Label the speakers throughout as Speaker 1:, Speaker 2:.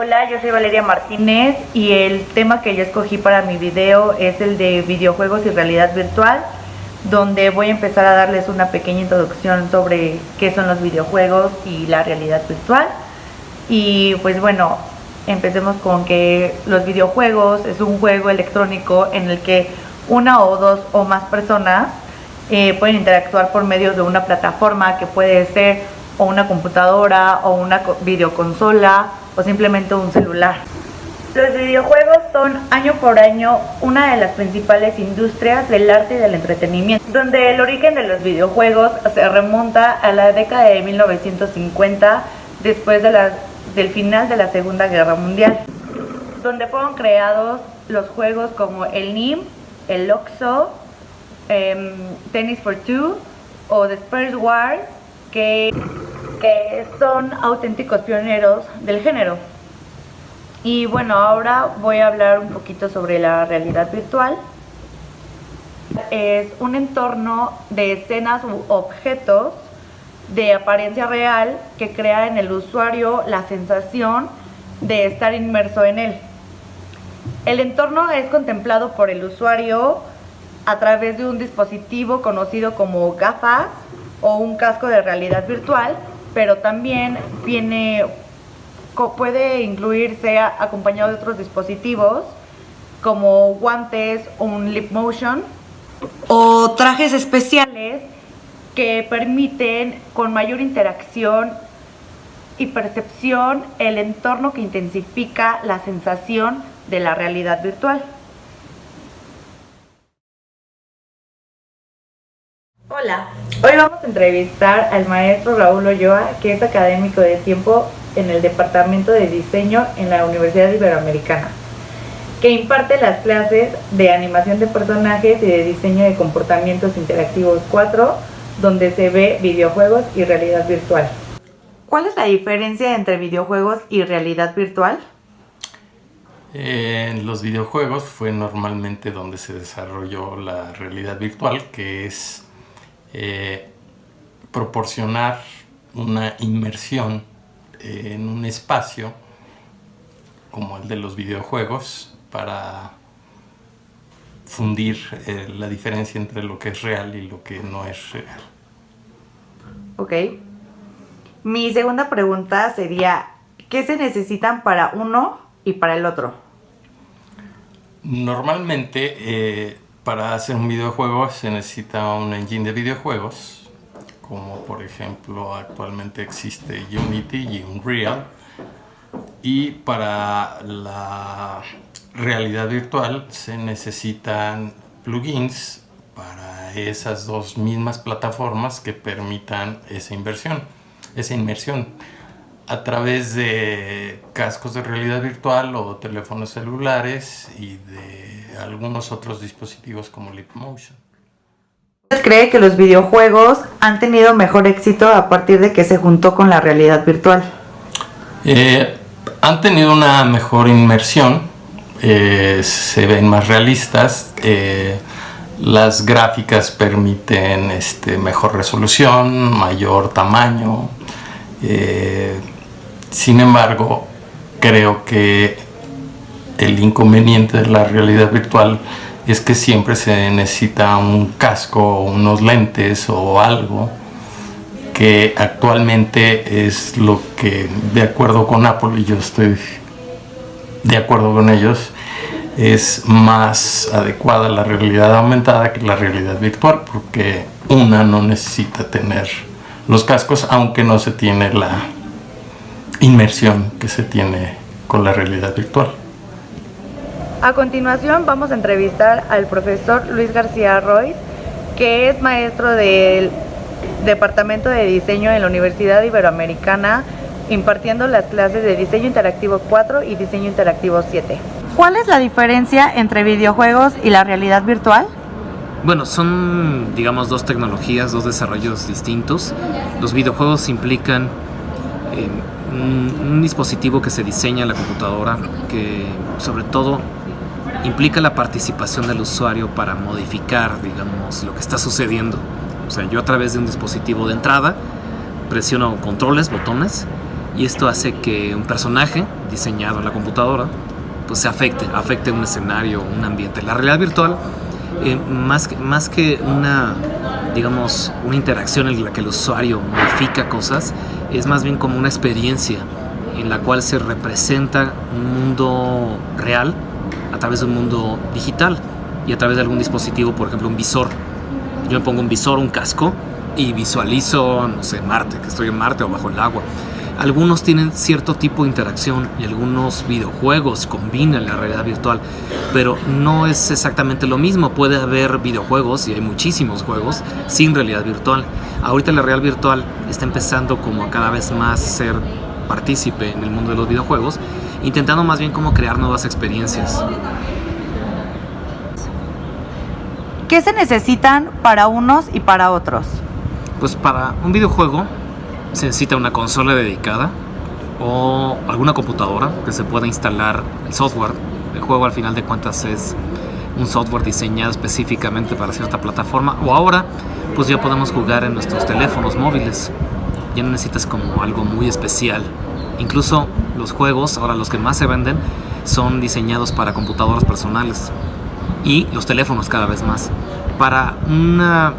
Speaker 1: Hola, yo soy Valeria Martínez y el tema que yo escogí para mi video es el de videojuegos y realidad virtual, donde voy a empezar a darles una pequeña introducción sobre qué son los videojuegos y la realidad virtual. Y pues bueno, empecemos con que los videojuegos es un juego electrónico en el que una o dos o más personas pueden interactuar por medio de una plataforma que puede ser o una computadora o una videoconsola o simplemente un celular. Los videojuegos son año por año una de las principales industrias del arte y del entretenimiento, donde el origen de los videojuegos se remonta a la década de 1950, después del final de la Segunda Guerra Mundial, donde fueron creados los juegos como el NIM, el OXXO, Tennis for Two o The Space Wars, que son auténticos pioneros del género. Y bueno, ahora voy a hablar un poquito sobre la realidad virtual. Es un entorno de escenas u objetos de apariencia real que crea en el usuario la sensación de estar inmerso en él. El entorno es contemplado por el usuario a través de un dispositivo conocido como gafas o un casco de realidad virtual, pero también puede incluirse acompañado de otros dispositivos como guantes o un lip motion o trajes especiales que permiten con mayor interacción y percepción el entorno que intensifica la sensación de la realidad virtual. Hola, hoy vamos a entrevistar al maestro Raúl Ulloa, que es académico de tiempo en el Departamento de Diseño en la Universidad Iberoamericana, que imparte las clases de animación de personajes y de diseño de comportamientos interactivos 4, donde se ve videojuegos y realidad virtual. ¿Cuál es la diferencia entre videojuegos y realidad virtual?
Speaker 2: En los videojuegos fue normalmente donde se desarrolló la realidad virtual, que es proporcionar una inmersión en un espacio como el de los videojuegos para fundir la diferencia entre lo que es real y lo que no es real.
Speaker 1: Ok. Mi segunda pregunta sería, ¿qué se necesitan para uno y para el otro?
Speaker 2: Normalmente para hacer un videojuego se necesita un engine de videojuegos, como por ejemplo actualmente existe Unity y Unreal, y para la realidad virtual se necesitan plugins para esas dos mismas plataformas que permitan esa inmersión a través de cascos de realidad virtual o teléfonos celulares y de algunos otros dispositivos como Leap Motion.
Speaker 1: ¿Usted cree que los videojuegos han tenido mejor éxito a partir de que se juntó con la realidad virtual?
Speaker 2: Han tenido una mejor inmersión, se ven más realistas, las gráficas permiten mejor resolución, mayor tamaño. Sin embargo, creo que el inconveniente de la realidad virtual es que siempre se necesita un casco, unos lentes o algo, que actualmente es lo que, de acuerdo con Apple, y yo estoy de acuerdo con ellos, es más adecuada la realidad aumentada que la realidad virtual, porque una no necesita tener los cascos, aunque no se tiene la inmersión que se tiene con la realidad virtual.
Speaker 1: A continuación vamos a entrevistar al profesor Luis García Royce, que es maestro del Departamento de Diseño en la Universidad Iberoamericana, impartiendo las clases de Diseño Interactivo 4 y Diseño Interactivo 7. ¿Cuál es la diferencia entre videojuegos y la realidad virtual?
Speaker 3: Bueno, son, digamos, dos tecnologías, dos desarrollos distintos. Los videojuegos implican un dispositivo que se diseña en la computadora, que sobre todo implica la participación del usuario para modificar, digamos, lo que está sucediendo. O sea, yo a través de un dispositivo de entrada presiono controles, botones, y esto hace que un personaje diseñado en la computadora pues se afecte un escenario, un ambiente. La realidad virtual, más que una, digamos, una interacción en la que el usuario modifica cosas, es más bien como una experiencia en la cual se representa un mundo real a través de un mundo digital y a través de algún dispositivo, por ejemplo un visor. Yo me pongo un visor, un casco, y visualizo, no sé, Marte, que estoy en Marte o bajo el agua. Algunos tienen cierto tipo de interacción y algunos videojuegos combinan la realidad virtual, pero no es exactamente lo mismo. Puede haber videojuegos, y hay muchísimos juegos, sin realidad virtual. Ahorita la realidad virtual está empezando como a cada vez más ser partícipe en el mundo de los videojuegos, intentando más bien como crear nuevas experiencias.
Speaker 1: ¿Qué se necesitan para unos y para otros?
Speaker 3: Pues para un videojuego se necesita una consola dedicada o alguna computadora que se pueda instalar el software. El juego al final de cuentas es un software diseñado específicamente para cierta plataforma, o ahora pues ya podemos jugar en nuestros teléfonos móviles. Ya no necesitas como algo muy especial. Incluso los juegos, ahora los que más se venden, son diseñados para computadoras personales y los teléfonos cada vez más. Para una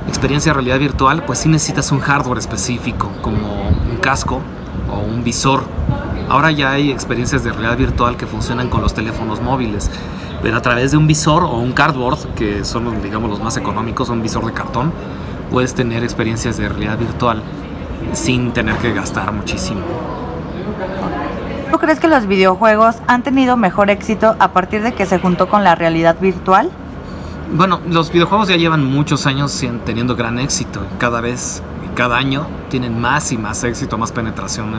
Speaker 3: experiencia de realidad virtual, pues sí necesitas un hardware específico, como un casco o un visor. Ahora ya hay experiencias de realidad virtual que funcionan con los teléfonos móviles, pero a través de un visor o un cardboard, que son, digamos, los más económicos, un visor de cartón, puedes tener experiencias de realidad virtual sin tener que gastar muchísimo.
Speaker 1: ¿Tú crees que los videojuegos han tenido mejor éxito a partir de que se juntó con la realidad virtual?
Speaker 3: Bueno, los videojuegos ya llevan muchos años teniendo gran éxito. Cada año tienen más y más éxito, más penetración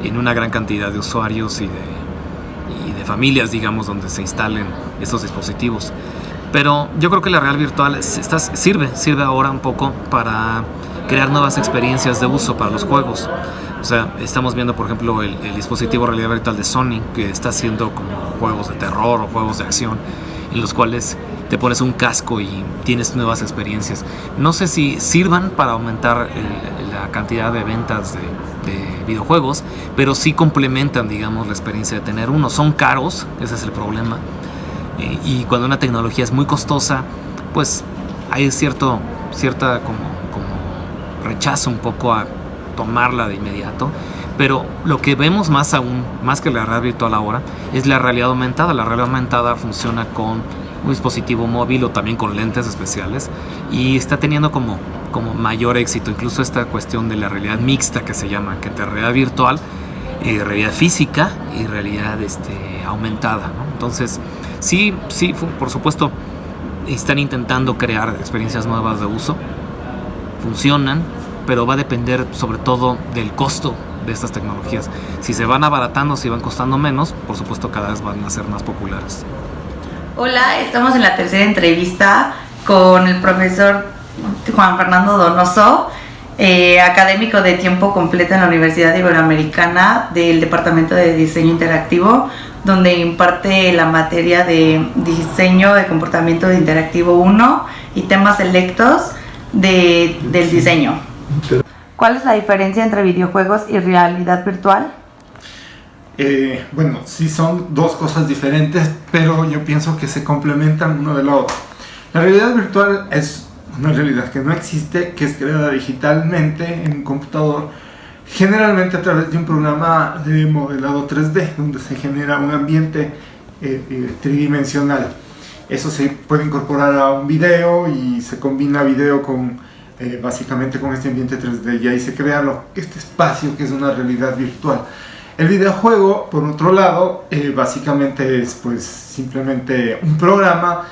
Speaker 3: en una gran cantidad de usuarios y de familias, digamos, donde se instalen estos dispositivos. Pero yo creo que la realidad virtual sirve ahora un poco para crear nuevas experiencias de uso para los juegos. O sea, estamos viendo, por ejemplo, el dispositivo de realidad virtual de Sony, que está haciendo como juegos de terror o juegos de acción, en los cuales te pones un casco y tienes nuevas experiencias. No sé si sirvan para aumentar la cantidad de ventas de videojuegos, pero sí complementan, digamos, la experiencia de tener uno. Son caros, ese es el problema. Y cuando una tecnología es muy costosa, pues hay cierta como rechazo un poco a tomarla de inmediato. Pero lo que vemos más que la realidad virtual ahora, es la realidad aumentada. La realidad aumentada funciona con un dispositivo móvil o también con lentes especiales, y está teniendo como mayor éxito. Incluso esta cuestión de la realidad mixta, que se llama, que entre realidad virtual, realidad física y realidad aumentada, ¿no? Entonces sí, por supuesto están intentando crear experiencias nuevas de uso, funcionan, pero va a depender sobre todo del costo de estas tecnologías. Si se van abaratando, si van costando menos, por supuesto cada vez van a ser más populares.
Speaker 1: Hola, estamos en la tercera entrevista con el profesor Juan Fernando Donoso, académico de tiempo completo en la Universidad Iberoamericana del Departamento de Diseño Interactivo, donde imparte la materia de Diseño de Comportamiento Interactivo 1 y temas selectos del diseño. ¿Cuál es la diferencia entre videojuegos y realidad virtual?
Speaker 4: Bueno, sí son dos cosas diferentes, pero yo pienso que se complementan uno de la otra. La realidad virtual es una realidad que no existe, que es creada digitalmente en un computador, generalmente a través de un programa de modelado 3D, donde se genera un ambiente tridimensional. Eso se puede incorporar a un video y se combina video con básicamente con este ambiente 3D, y ahí se crea este espacio que es una realidad virtual. El videojuego, por otro lado, básicamente es pues simplemente un programa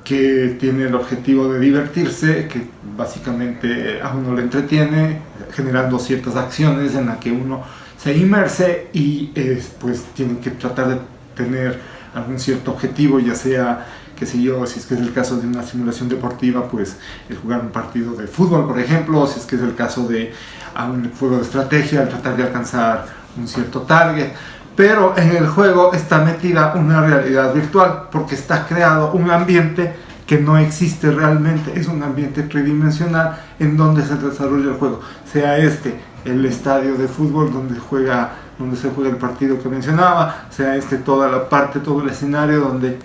Speaker 4: que tiene el objetivo de divertirse, que básicamente a uno le entretiene generando ciertas acciones en las que uno se inmerse y pues tiene que tratar de tener algún cierto objetivo, ya sea, qué sé yo, si es que es el caso de una simulación deportiva, pues el jugar un partido de fútbol, por ejemplo, o si es que es el caso de un juego de estrategia, el tratar de alcanzar un cierto target. Pero en el juego está metida una realidad virtual, porque está creado un ambiente que no existe realmente, es un ambiente tridimensional en donde se desarrolla el juego, sea el estadio de fútbol donde se juega el partido que mencionaba, sea toda la parte, todo el escenario donde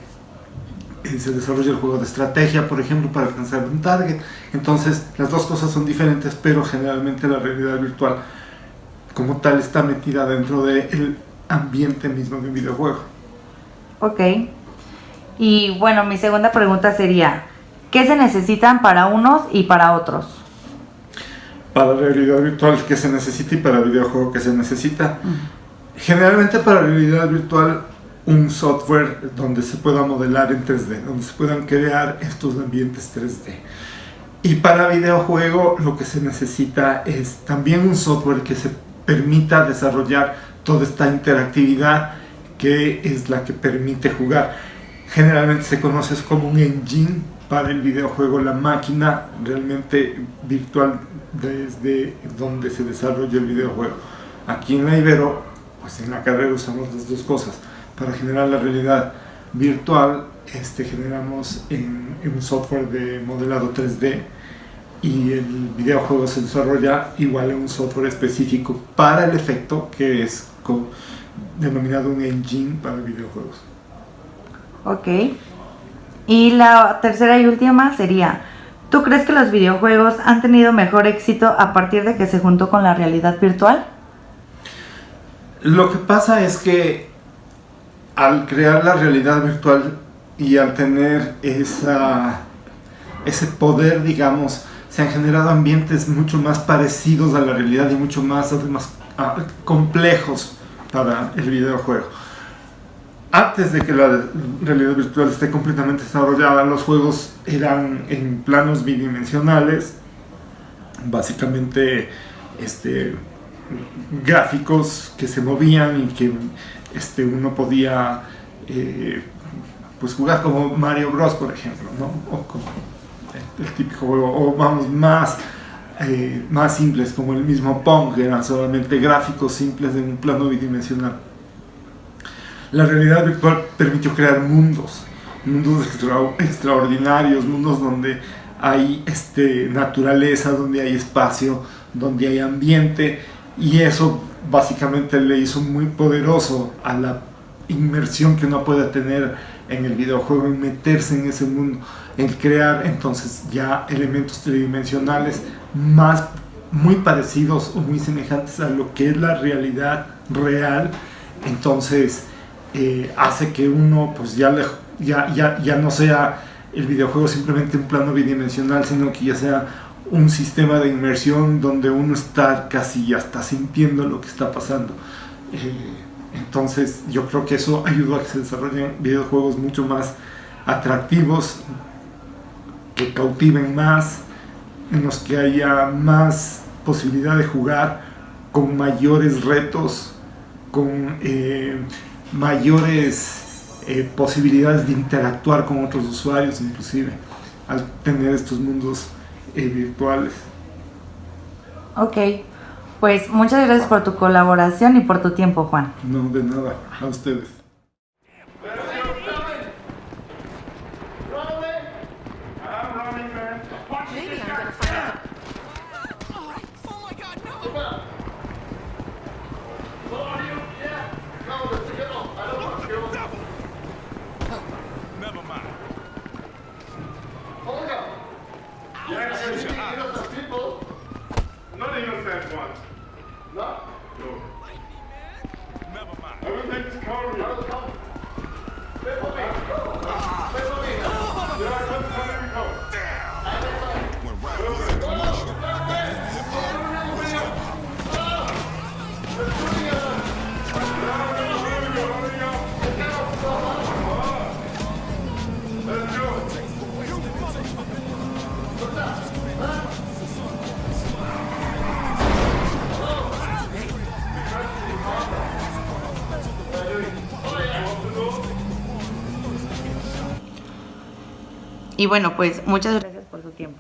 Speaker 4: se desarrolla el juego de estrategia, por ejemplo, para alcanzar un target. Entonces las dos cosas son diferentes, pero generalmente la realidad virtual como tal está metida dentro del ambiente mismo de un videojuego.
Speaker 1: Ok. Y bueno, mi segunda pregunta sería, ¿qué se necesitan para unos y para otros?
Speaker 4: Para realidad virtual, ¿qué se necesita? Y para videojuego, ¿qué se necesita? Generalmente para realidad virtual, un software donde se pueda modelar en 3D, donde se puedan crear estos ambientes 3D. Y para videojuego lo que se necesita es también un software que se permita desarrollar toda esta interactividad que es la que permite jugar. Generalmente se conoce como un engine para el videojuego, la máquina realmente virtual desde donde se desarrolla el videojuego. Aquí en la Ibero, pues en la carrera usamos las dos cosas. Para generar la realidad virtual, generamos en un software de modelado 3D, y el videojuego se desarrolla igual en un software específico para el efecto que es denominado un engine para videojuegos.
Speaker 1: Ok. Y la tercera y última sería, ¿tú crees que los videojuegos han tenido mejor éxito a partir de que se juntó con la realidad virtual?
Speaker 4: Lo que pasa es que al crear la realidad virtual y al tener ese poder, digamos, se han generado ambientes mucho más parecidos a la realidad y mucho más, además, complejos para el videojuego. Antes de que la realidad virtual esté completamente desarrollada, los juegos eran en planos bidimensionales, básicamente gráficos que se movían y que uno podía pues jugar como Mario Bros, por ejemplo, ¿no? O como el típico juego, o vamos, más simples como el mismo Pong, que eran solamente gráficos simples en un plano bidimensional. La realidad virtual permitió crear mundos extraordinarios, mundos donde hay naturaleza, donde hay espacio, donde hay ambiente, y eso básicamente le hizo muy poderoso a la inmersión que uno puede tener en el videojuego, en meterse en ese mundo, en crear entonces ya elementos tridimensionales muy parecidos o muy semejantes a lo que es la realidad real. Entonces hace que uno pues ya no sea el videojuego simplemente un plano bidimensional, sino que ya sea un sistema de inmersión donde uno está casi ya está sintiendo lo que está pasando. Entonces yo creo que eso ayudó a que se desarrollen videojuegos mucho más atractivos, que cautiven más, en los que haya más posibilidad de jugar, con mayores retos, con mayores posibilidades de interactuar con otros usuarios, inclusive al tener estos mundos virtuales.
Speaker 1: Ok, pues muchas gracias por tu colaboración y por tu tiempo, Juan.
Speaker 4: No, de nada, a ustedes.
Speaker 1: Y bueno, pues muchas gracias por su tiempo.